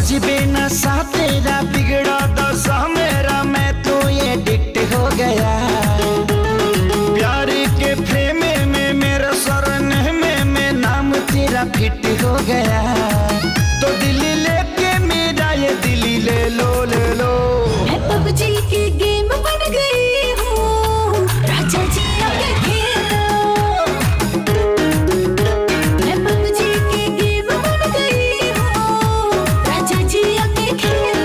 वाजिबे नशा तेरा बिगड़ा दशा मेरा, मैं तो ये एडिक्ट हो गया। प्यार के प्रेमे में मेरा सरनेमे में नाम तेरा फिट हो गया। तो दिल लेके मेरा ये दिल ले लो ले लो। मैं पबजी की गेम बन गई हूँ, राजा जी आके खेलो। मैं पबजी की गेम बन गई हूँ, राजा जी आके खेलो।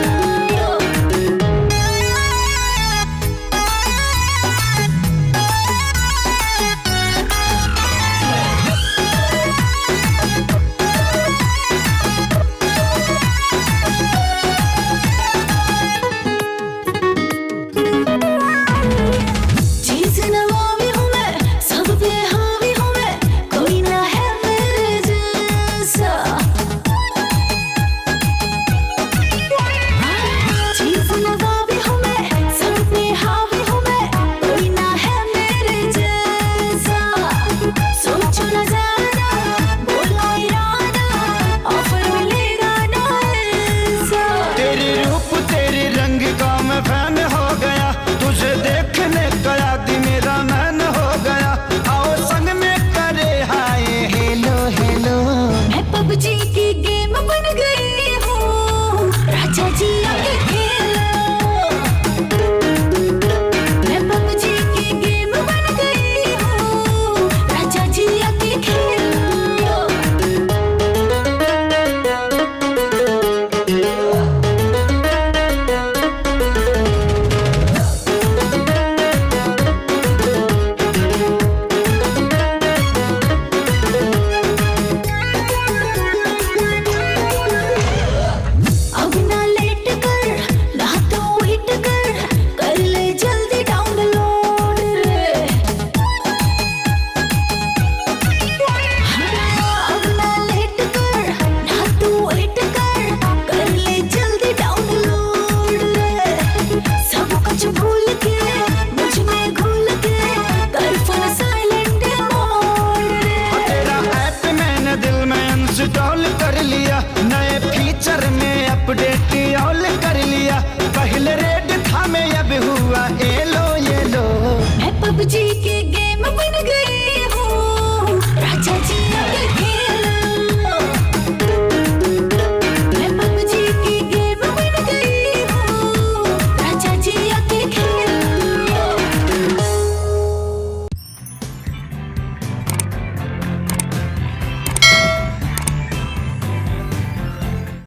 चीज़ नवाबी हूँ मैं, सब पे हावी हूँ मैं, कोई ना है मेरे जैसा। चीज़ नवाबी हूँ मैं, सब पे हावी हूँ मैं, कोई ना है मेरे जैसा। सोचो न ज़्यादा, बोलो इरादा, ऑफर मिलेगा ना ऐसा। तेरे रूप तेरे रंग का मैं फैन हो गया, तुझे देखने का आदि मेरा मैन हो गया। आओ संग में करे हाय हेलो हेलो। मैं पबजी की गेम बन गई हूँ, राजा जी आके खेलो। मैं पबजी की गेम बन गई हूँ, राजा जी आके खेलो। अब ना लेट कर, ना तो वेट कर ले जल्दी डाउनलोड रे। अब ना लेट कर, ना तो वेट कर ले जल्दी डाउनलोड रे। सब कुछ भूल के, मुझ में घुल के, कर फोन साइलेंट मोड रे। तेरा ऐप मैंने दिल में इंस्टॉल कर लिया, नए फीचर में अपडेट ऑल कर लिया। पहले रेड था मैं अब हुआ एलो ये लो। मैं पबजी की गेम